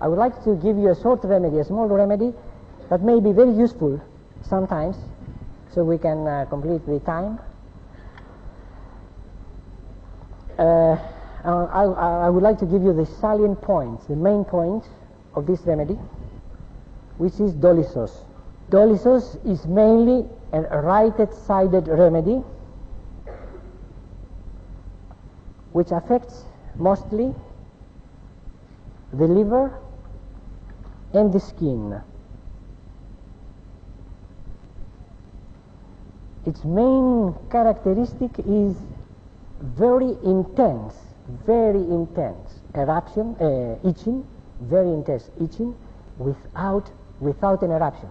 I would like to give you a short remedy, a small remedy that may be very useful sometimes, so we can complete the time. I would like to give you the salient points, the main points of this remedy, which is Dolichos. Dolichos is mainly a right-sided remedy which affects mostly the liver and the skin. Its main characteristic is very intense eruption, itching, very intense itching without an eruption.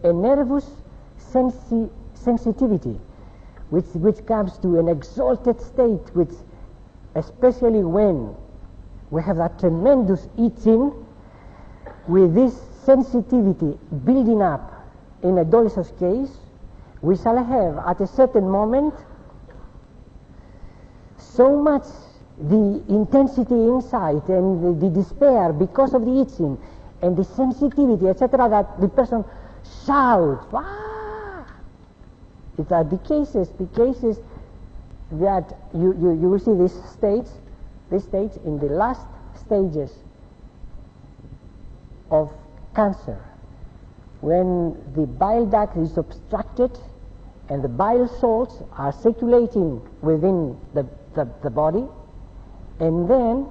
A nervous sensitivity which comes to an exalted state, which especially when we have that tremendous itching, with this sensitivity building up in a Dolichos case, we shall have at a certain moment so much the intensity inside and the despair because of the itching and the sensitivity, etc., that the person shouts, "Ah!" It's like the cases that you will see these states in the last stages of cancer, when the bile duct is obstructed and the bile salts are circulating within the body, and then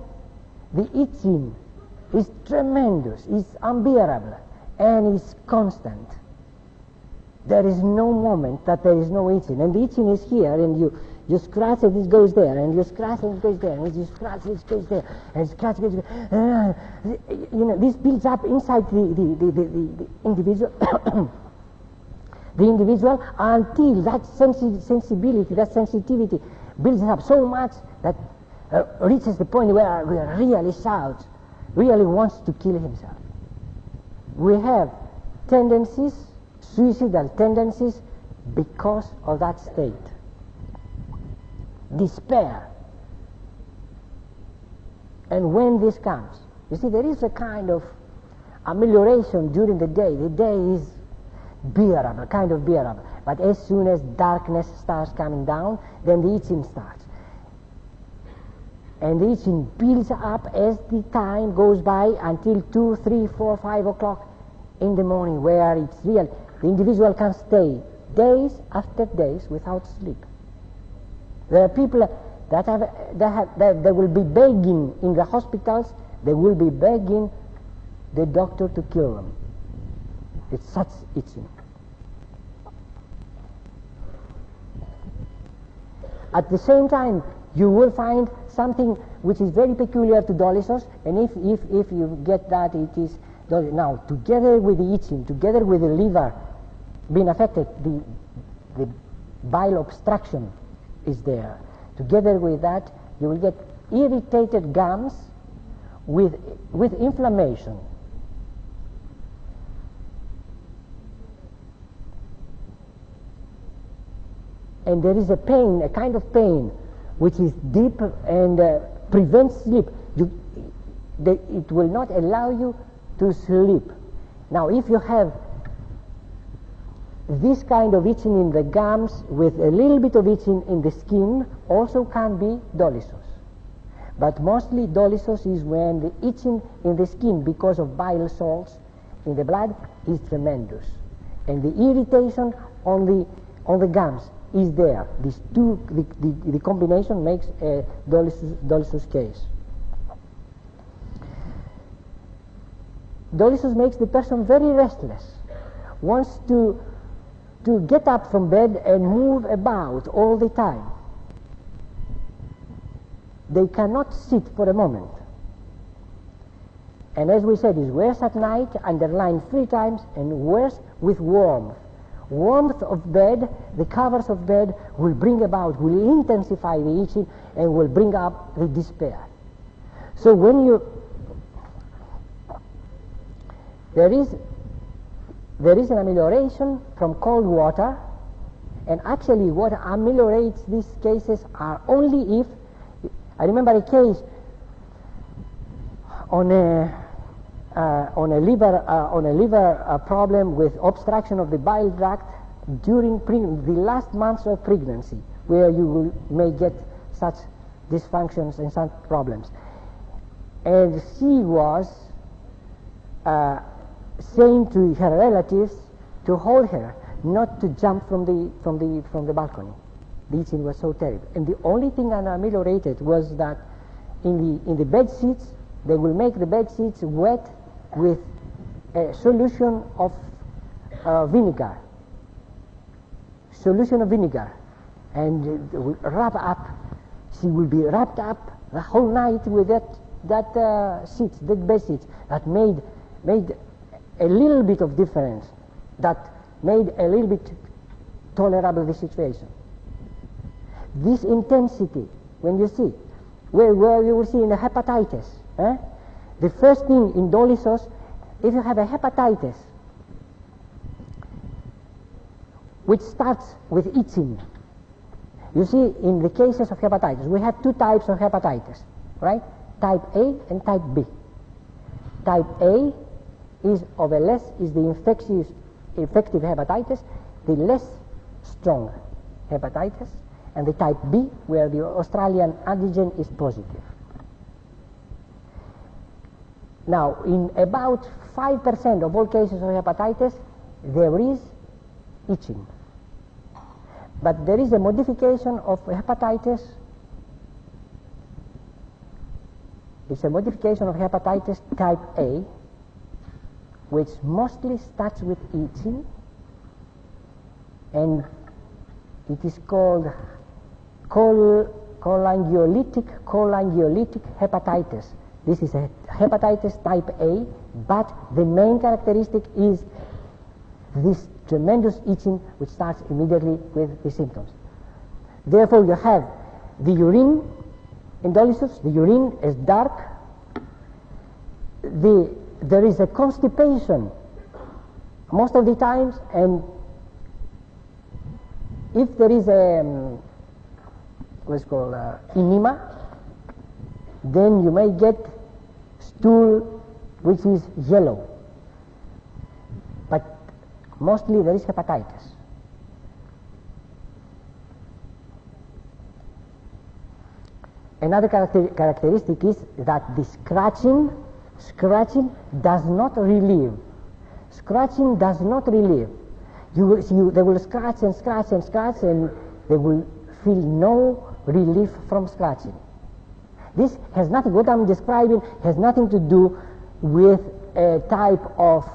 the itching is tremendous, is unbearable, and is constant. There is no moment that there is no itching, and the itching is here, and you scratch it, it goes there, and you scratch it, it goes there, and you scratch it, it goes there, and scratch it, it goes there. This builds up inside the individual, the individual, until that sensibility, that sensitivity builds up so much that reaches the point where really shouts, really wants to kill himself. We have tendencies, suicidal tendencies, because of that state. Despair. And when this comes, you see, there is a kind of amelioration during the day. The day is bearable, kind of bearable. But as soon as darkness starts coming down, then the itching starts. And the itching builds up as the time goes by until 2, 3, 4, 5 o'clock in the morning, where it's real. The individual can stay days after days without sleep. There are people that will be begging in the hospitals, they will be begging the doctor to kill them. It's such itching. At the same time, you will find something which is very peculiar to Dolichos, and if you get that, it is Dolichos. Now, together with the itching, together with the liver being affected, the bile obstruction is there. Together with that, you will get irritated gums with inflammation. And there is a pain, a kind of pain, which is deep and prevents sleep. It will not allow you to sleep. Now, if you have this kind of itching in the gums with a little bit of itching in the skin, also can be Dolichos. But mostly Dolichos is when the itching in the skin because of bile salts in the blood is tremendous, and the irritation on the gums is there. These two, the combination makes a Dolichos case. Dolichos makes the person very restless, wants to get up from bed and move about all the time. They cannot sit for a moment. And as we said, it's worse at night, underlined 3 times, and worse with warmth. Warmth of bed, the covers of bed will intensify the itching and will bring up the despair. So when there is an amelioration from cold water And actually what ameliorates these cases are only if, I remember a case on a liver problem with obstruction of the bile duct during the last months of pregnancy, where you may get such dysfunctions and such problems. And she was saying to her relatives to hold her, not to jump from the balcony. The itching was so terrible. And the only thing that ameliorated was that in the bed sheets, they will make the bed sheets wet with a solution of vinegar. Solution of vinegar. And wrap up. She will be wrapped up the whole night with that sheets, that bed sheets, that made a little bit of difference, that made a little bit tolerable the situation. This intensity, when you see, where you will see in the hepatitis, the first thing in Dolichos, if you have a hepatitis, which starts with itching, you see in the cases of hepatitis, we have two types of hepatitis, right? Type A and type B. Type A is the infective hepatitis, the less strong hepatitis, and the type B, where the Australian antigen is positive. Now, in about 5% of all cases of hepatitis, there is itching. But there is a modification of hepatitis. It's a modification of hepatitis type A, which mostly starts with itching, and it is called cholangiolytic hepatitis. This is a hepatitis type A, but the main characteristic is this tremendous itching which starts immediately with the symptoms. Therefore, you have the urine in Dolichos. The urine is dark. There is a constipation most of the times, and if there is a what's called enema, then you may get stool which is yellow. But mostly there is hepatitis. Another characteristic is that the scratching does not relieve. Scratching does not relieve. They will scratch and scratch and scratch, and they will feel no relief from scratching. This has nothing, what I'm describing has nothing to do with a type of,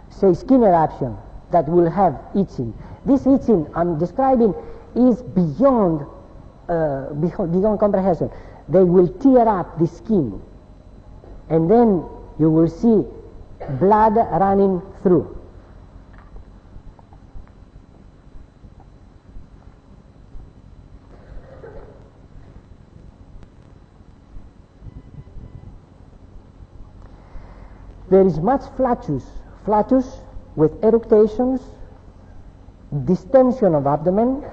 say, skin eruption that will have itching. This itching I'm describing is beyond comprehension. They will tear up the skin, and then you will see blood running through. There is much flatus with eructations, distension of abdomen,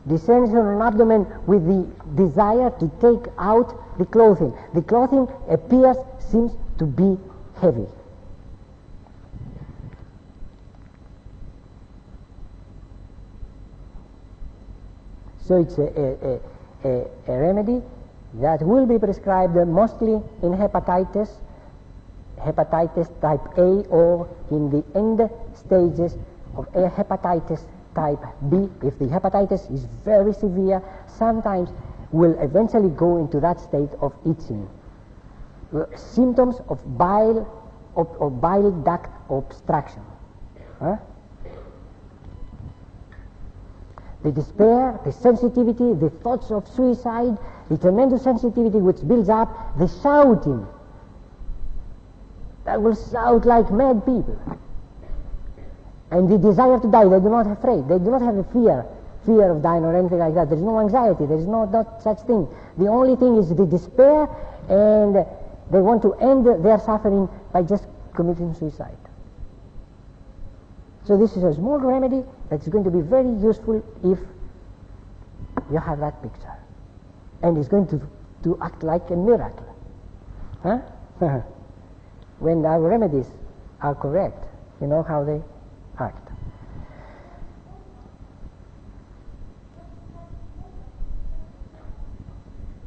distension of abdomen with the desire to take out the clothing. The clothing seems to be heavy. So it's a remedy that will be prescribed mostly in hepatitis type A, or in the end stages of a hepatitis type B. If the hepatitis is very severe, sometimes will eventually go into that state of itching. Symptoms of bile duct obstruction. The despair, the sensitivity, the thoughts of suicide, the tremendous sensitivity which builds up, the shouting. That will shout like mad people. And the desire to die, they do not afraid. They do not have a fear of dying or anything like that. There is no anxiety. There is not such thing. The only thing is the despair, and they want to end their suffering by just committing suicide. So this is a small remedy that's going to be very useful if you have that picture. And it's going to act like a miracle. Huh? When our remedies are correct, you know how they act.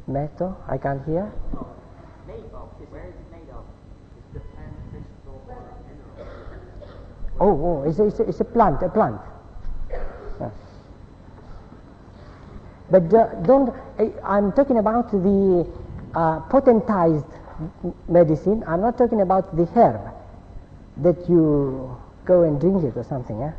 Metal, I can't hear. Made of. Where is it made of? It's the plant, vegetable, or mineral. It's a plant, Yeah. But I'm talking about the potentized medicine. I'm not talking about the herb that you go and drink it or something.